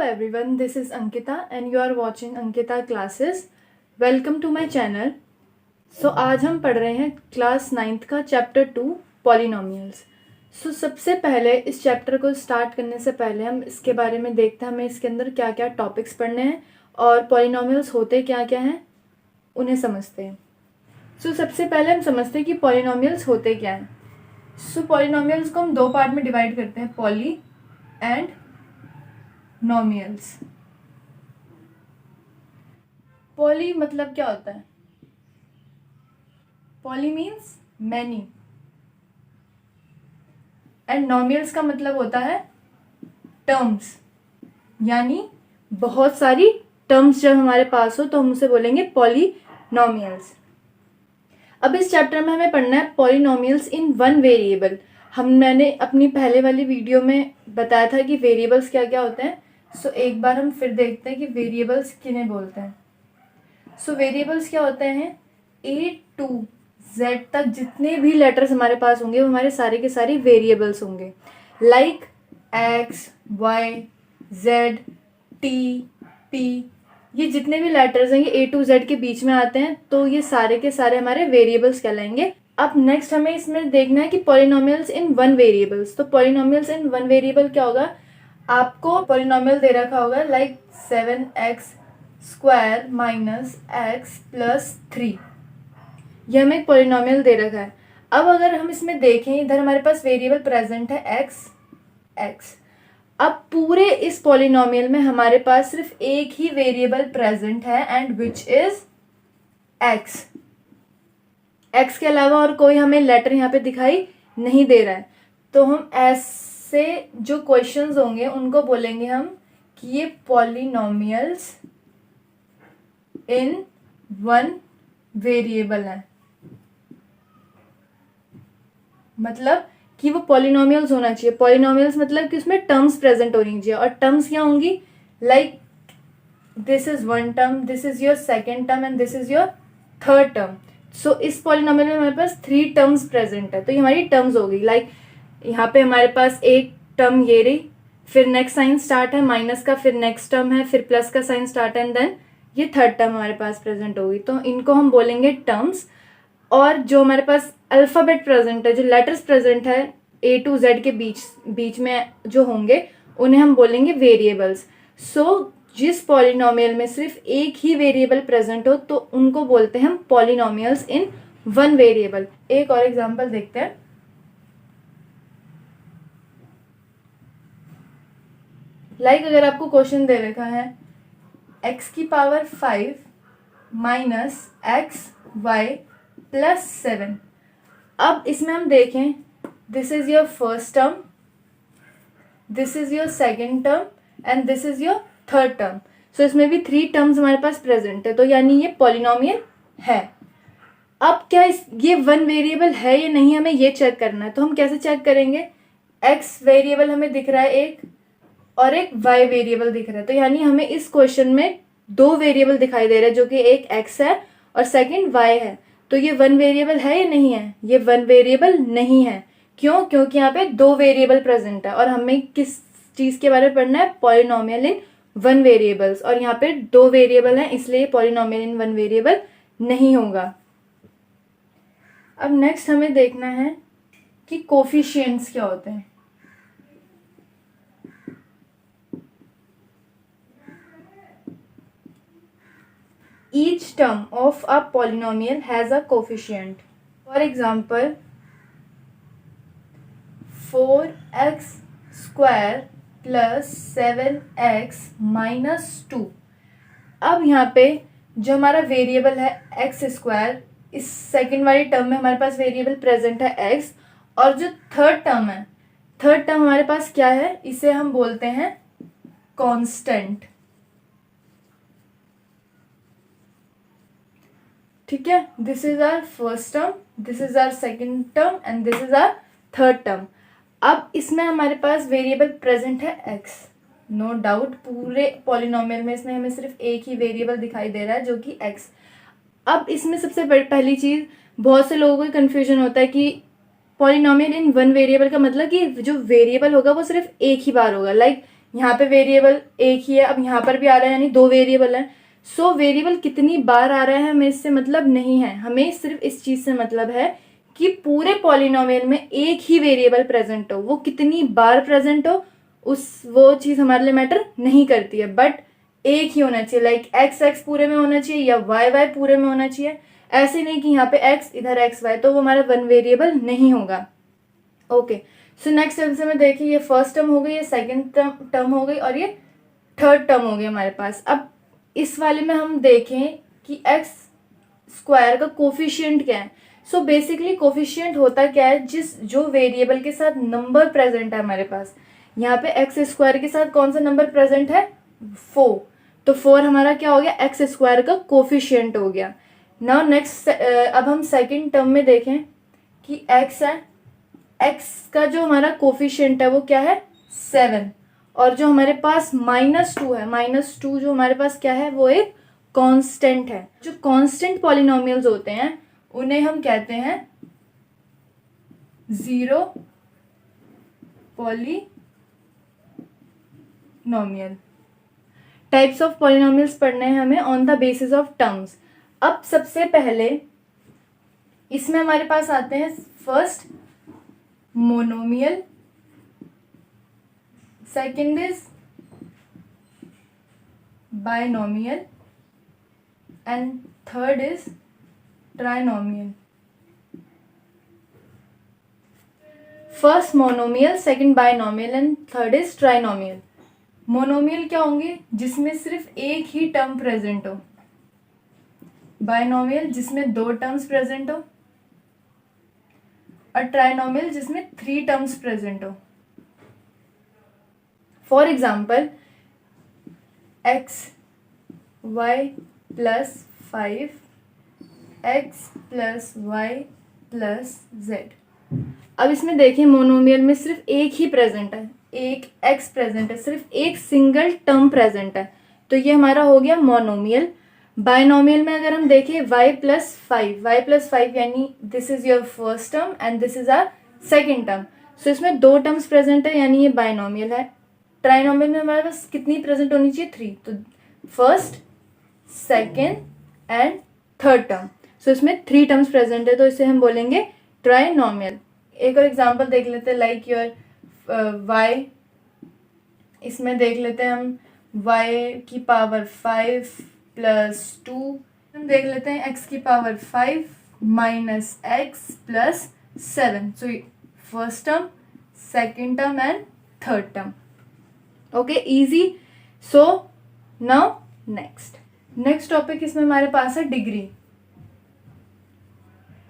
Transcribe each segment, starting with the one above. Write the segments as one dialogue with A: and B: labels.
A: everyone, this is Ankita and you are watching Ankita classes. Welcome to my channel. So आज हम पढ़ रहे हैं क्लास 9th का चैप्टर 2 पॉलिनोमियल्स. सो सबसे पहले इस चैप्टर को स्टार्ट करने से पहले हम इसके बारे में देखते हैं हमें इसके अंदर क्या क्या टॉपिक्स पढ़ने हैं और पॉलिनोमियल्स होते क्या क्या हैं उन्हें समझते हैं. सो सबसे पहले हम समझते हैं कि पॉलिनोमियल्स होते क्या हैं. सो पॉलिनोमियल्स को हम दो पार्ट में डिवाइड करते हैं, पॉली एंड नोमियल्स. पॉली मतलब क्या होता है? पॉली मीन्स मैनी एंड नोमियल्स का मतलब होता है टर्म्स, यानी बहुत सारी टर्म्स जब हमारे पास हो तो हम उसे बोलेंगे पॉलिनोमियल्स. अब इस चैप्टर में हमें पढ़ना है पॉलिनोमियल्स इन वन वेरिएबल. मैंने अपनी पहले वाली वीडियो में बताया था कि वेरिएबल्स क्या क्या होते हैं. सो एक बार हम फिर देखते हैं कि वेरिएबल्स किन्हें बोलते हैं. सो वेरिएबल्स क्या होते हैं? A to Z तक जितने भी लेटर्स हमारे पास होंगे वो हमारे सारे के सारे वेरिएबल्स होंगे. Like X, Y, Z, T, P, ये जितने भी लेटर्स हैं ये A to Z के बीच में आते हैं तो ये सारे के सारे हमारे वेरिएबल्स कहलाएंगे. अब नेक्स्ट हमें इसमें देखना है कि पॉलिनोमियल्स इन वन वेरिएबल्स. तो पॉलिनोमियल्स इन वन वेरिएबल क्या होगा? आपको पॉलिनोमियल दे रखा होगा like 7x square minus x plus 3. ये हमें एक पॉलिनोमियल दे रखा है. अब अगर हम इसमें देखें इधर हमारे पास वेरिएबल प्रेजेंट है x. अब पूरे इस पॉलिनोमियल में हमारे पास सिर्फ एक ही वेरिएबल प्रेजेंट है and which is x. x के अलावा और कोई हमें लेटर यहाँ पे दिखाई नहीं दे रहा है. तो हम ऐसे जो क्वेश्चंस होंगे उनको बोलेंगे हम कि ये पॉलिनोमियल्स इन वन वेरिएबल है. मतलब कि वो पॉलिनोमियल्स होना चाहिए. पॉलिनोमियल्स मतलब कि उसमें टर्म्स प्रेजेंट होनी चाहिए. और टर्म्स क्या होंगी? Like this is one term, this is your second term and this is your third term. So इस पॉलिनोमियल में हमारे पास 3 टर्म्स प्रेजेंट है तो ये हमारी टर्म्स होगी. लाइक यहाँ पे हमारे पास एक टर्म ये रही, फिर नेक्स्ट साइन स्टार्ट है माइनस का, फिर नेक्स्ट टर्म है, फिर प्लस का साइन स्टार्ट है एंड देन ये थर्ड टर्म हमारे पास प्रेजेंट होगी. तो इनको हम बोलेंगे टर्म्स. और जो हमारे पास अल्फ़ाबेट प्रेजेंट है, जो लेटर्स प्रेजेंट है A to Z के बीच में जो होंगे उन्हें हम बोलेंगे वेरिएबल्स. सो जिस पॉलिनोमियल में सिर्फ एक ही वेरिएबल प्रेजेंट हो तो उनको बोलते हैं हम पॉलिनोमियल्स इन वन वेरिएबल. एक और एग्जांपल देखते हैं. लाइक अगर आपको क्वेश्चन दे रखा है x की power 5 minus X Y plus 7. अब इसमें हम देखें this is your first term, this is your second term and this is your third term. So इसमें भी 3 टर्म्स हमारे पास प्रेजेंट है तो यानी ये पॉलिनोमियल है. अब क्या ये वन वेरिएबल है या नहीं हमें ये चेक करना है. तो हम कैसे चेक करेंगे? x वेरिएबल हमें दिख रहा है एक और एक y वेरिएबल दिख रहा है. तो यानी हमें इस क्वेश्चन में 2 वेरिएबल दिखाई दे रहे हैं जो कि एक x है और सेकंड y है. तो ये वन वेरिएबल है या नहीं है? ये वन वेरिएबल नहीं है. क्यों? क्योंकि यहाँ पे 2 वेरिएबल प्रेजेंट है और हमें किस चीज के बारे में पढ़ना है? Polynomial in one variables. और यहाँ पे 2 वेरिएबल हैं इसलिए पॉलिनोमियल इन वन वेरिएबल नहीं होगा. अब नेक्स्ट हमें देखना है कि कोफिशिएंट्स क्या होते हैं. Each term of a polynomial has a coefficient. For example, 4x square plus 7x minus 2. अब यहाँ पे जो हमारा वेरिएबल है x स्क्वायर, इस सेकेंड वाली टर्म में हमारे पास वेरिएबल प्रेजेंट है x. और जो थर्ड टर्म हमारे पास क्या है? इसे हम बोलते हैं कांस्टेंट. ठीक है, this is our first term, this is our second term and this is our third term. अब इसमें हमारे पास वेरिएबल प्रेजेंट है x. नो डाउट पूरे पॉलिनोमियल में इसमें हमें सिर्फ एक ही वेरिएबल दिखाई दे रहा है जो कि x. अब इसमें सबसे पहली चीज, बहुत से लोगों को कन्फ्यूजन होता है कि पॉलिनोमियल इन वन वेरिएबल का मतलब कि जो वेरिएबल होगा वो सिर्फ एक ही बार होगा. लाइक यहाँ पे वेरिएबल एक ही है, अब यहाँ पर भी आ रहा है यानी दो वेरिएबल है। सो वेरिएबल कितनी बार आ रहा है हमें इससे मतलब नहीं है, हमें सिर्फ इस चीज से मतलब है कि पूरे पॉलिनोमियल में एक ही वेरिएबल प्रेजेंट हो, वो कितनी बार प्रेजेंट हो वो चीज हमारे लिए मैटर नहीं करती है, बट एक ही होना चाहिए। लाइक एक्स एक्स पूरे में होना चाहिए या वाई वाई पूरे में होना चाहिए। ऐसे नहीं कि यहाँ पे एक्स इधर एक्स वाई, तो वो हमारा वन वेरिएबल नहीं होगा। ओके, सो नेक्स्ट आंसर में देखिए, ये फर्स्ट टर्म हो गई, ये सेकंड टर्म हो गई और ये थर्ड टर्म हो गई हमारे पास। अब इस वाले में हम देखें कि एक्स स्क्वायर का कोफिशिएंट क्या है। सो बेसिकली कोफिशिएंट होता क्या है, जो वेरिएबल के साथ नंबर प्रेजेंट है हमारे पास। यहाँ पे एक्स स्क्वायर के साथ कौन सा नंबर प्रेजेंट है, 4, तो 4 हमारा क्या हो गया, एक्स स्क्वायर का कोफिशिएंट हो गया। नाउ नेक्स्ट अब हम सेकंड टर्म में देखें कि एक्स है, एक्स का जो हमारा कोफिशिएंट है वो क्या है, 7, और जो हमारे पास -2 है, -2 जो हमारे पास क्या है, वो एक कांस्टेंट है। जो कांस्टेंट पॉलिनोमियल्स होते हैं उन्हें हम कहते हैं zero polynomial. Types of polynomials पढ़ने हैं हमें on the basis of terms. अब सबसे पहले इसमें हमारे पास आते हैं first monomial, second is binomial and third is trinomial. First monomial, second binomial and third is trinomial. Monomial क्या होंगे, जिसमें सिर्फ एक ही टर्म प्रेजेंट हो। बाइनोमियल जिसमें 2 टर्म्स प्रेजेंट हो, और ट्राइनोमियल जिसमें 3 टर्म्स प्रेजेंट हो। For example x Y plus 5 x plus y plus z. अब इसमें देखिए मोनोमियल में सिर्फ एक ही प्रेजेंट है, एक एक्स प्रेजेंट है, सिर्फ एक सिंगल टर्म प्रेजेंट है, तो ये हमारा हो गया मोनोमियल। बाइनोमियल में अगर हम देखें y प्लस 5 यानी this is your first term and this is our second term, so इसमें 2 टर्म्स प्रेजेंट है यानी ये बाइनोमियल है। ट्राइनोमियल में हमारे पास कितनी प्रेजेंट होनी चाहिए, 3, तो first second and third term, so इसमें 3 टर्म्स प्रेजेंट है, तो इसे हम बोलेंगे ट्राइनोमियल। एक और एग्जांपल देख लेते हैं, लाइक योर y, इसमें देख लेते हैं हम y की पावर 5 प्लस 2, हम देख लेते हैं x की power 5 minus x plus 7, so first term, second term and third term. Okay, easy. So now next topic इसमें हमारे पास है डिग्री।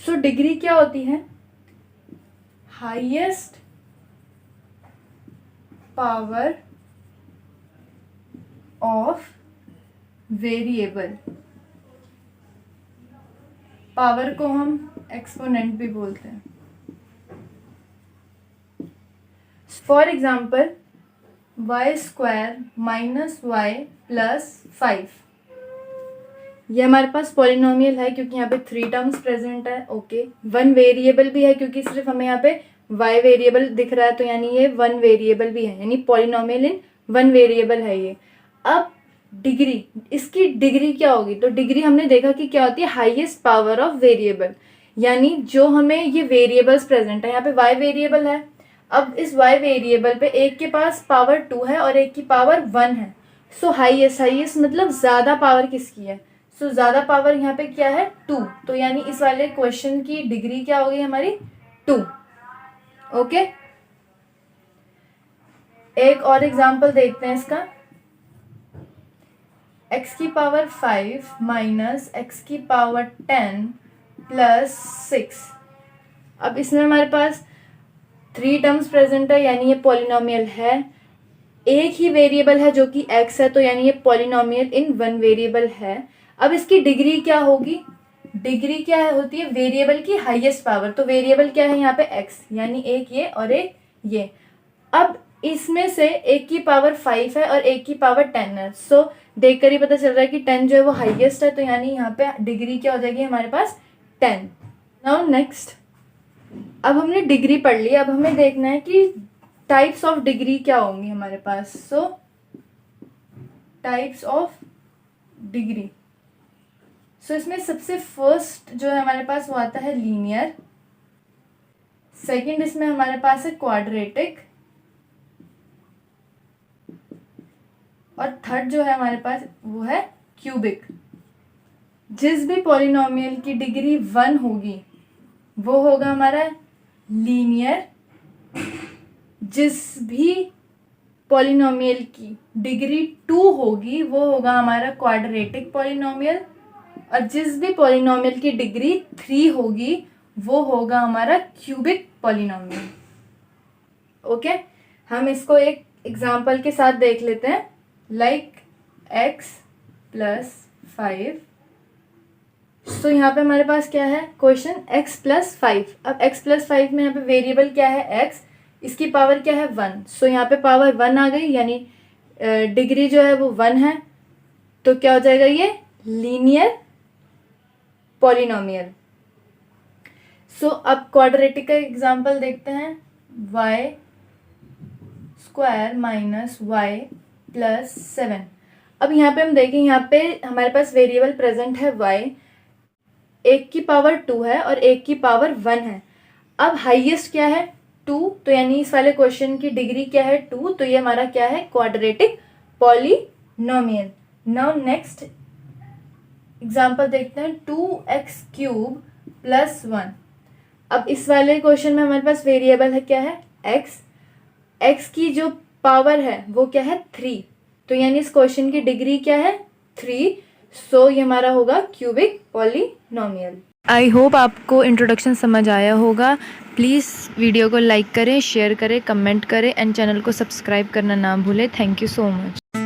A: सो डिग्री क्या होती है, highest power of variable. Power को हम एक्सपोनेंट भी बोलते हैं। For example y square minus y plus 5, ये हमारे पास पॉलिनोमियल है क्योंकि यहाँ पे 3 टर्म्स प्रेजेंट है। ओके, 1 वेरिएबल भी है क्योंकि सिर्फ हमें यहाँ पे y वेरिएबल दिख रहा है, तो यानी ये 1 वेरिएबल भी है, यानी पॉलिनोमियल इन 1 वेरिएबल है ये। अब डिग्री, इसकी डिग्री क्या होगी, तो डिग्री हमने देखा कि क्या होती है, हाईएस्ट पावर ऑफ वेरिएबल, यानी जो हमें ये वेरिएबल्स प्रेजेंट है, यहाँ पे y वेरिएबल है, अब इस y वेरिएबल पे एक के पास पावर 2 है और एक की पावर 1 है, सो हाईएस्ट मतलब ज्यादा पावर किसकी है, सो ज्यादा पावर यहाँ पे क्या है, 2, तो यानी इस वाले क्वेश्चन की डिग्री क्या होगी हमारी, 2। ओके, एक और एग्जांपल देखते हैं इसका, x की पावर 5 माइनस x की पावर 10 प्लस 6। अब इसमें हमारे पास 3 टर्म्स प्रेजेंट है, यानी ये पॉलिनोमियल है। एक ही वेरिएबल है जो कि x है, तो यानी ये पॉलिनोमियल इन 1 वेरिएबल है। अब इसकी डिग्री क्या होगी, डिग्री क्या होती है, वेरिएबल की हाईएस्ट पावर, तो वेरिएबल क्या है यहाँ पे x, यानी एक ये और एक ये। अब इसमें से एक की पावर 5 है और एक की पावर 10 है, सो देखकर ही पता चल रहा है कि 10 जो है वो हाईएस्ट है, तो यानी यहाँ पे डिग्री क्या हो जाएगी हमारे पास, 10। नाउ नेक्स्ट, अब हमने डिग्री पढ़ ली, अब हमें देखना है कि टाइप्स ऑफ डिग्री क्या होंगी हमारे पास? सो टाइप्स ऑफ डिग्री, सो इसमें सबसे फर्स्ट जो है हमारे पास वो आता है लीनियर, सेकंड इसमें हमारे पास है क्वाड्रेटिक, और थर्ड जो है हमारे पास वो है क्यूबिक। जिस भी पॉलिनोमियल की डिग्री 1 होगी वो होगा हमारा लीनियर, जिस भी पॉलिनोमियल की डिग्री 2 होगी वो होगा हमारा क्वाड्रेटिक पॉलिनोमियल, और जिस भी पॉलिनोमियल की डिग्री 3 होगी वो होगा हमारा क्यूबिक पॉलिनोमियल। ओके, हम इसको एक एग्जांपल के साथ देख लेते हैं। लाइक x + 5, तो यहाँ पे हमारे पास क्या है क्वेश्चन x + 5। अब x + 5 में यहाँ पे वेरिएबल क्या है x, इसकी पावर क्या है 1, सो यहाँ पे पावर 1 आ गई, यानी डिग्री जो है वो 1 है, तो क्या हो जाएगा ये लीनियर पॉलिनोमियल। सो अब क्वाड्रेटिक का एग्जांपल देखते हैं। y² - y + 7। अब यहाँ पे हम देखें, यहाँ पे हमारे पास वेरिएबल प्रेजेंट है y, एक की पावर 2 है और एक की पावर 1 है। अब हाईएस्ट क्या है 2, तो यानी इस वाले क्वेश्चन की डिग्री क्या है 2, तो ये हमारा क्या है quadratic polynomial. Now next example देखते हैं 2x³ + 1। अब इस वाले क्वेश्चन में हमारे पास वेरिएबल है क्या है x की जो पावर है वो क्या है 3, तो यानी इस क्वेश्चन की डिग्री क्या है 3, सो ये हमारा होगा क्यूबिक पॉलिनोमियल। आई होप आपको इंट्रोडक्शन समझ आया होगा। प्लीज़ वीडियो को लाइक करें, शेयर करें, कमेंट करें एंड चैनल को सब्सक्राइब करना ना भूलें। Thank you so much.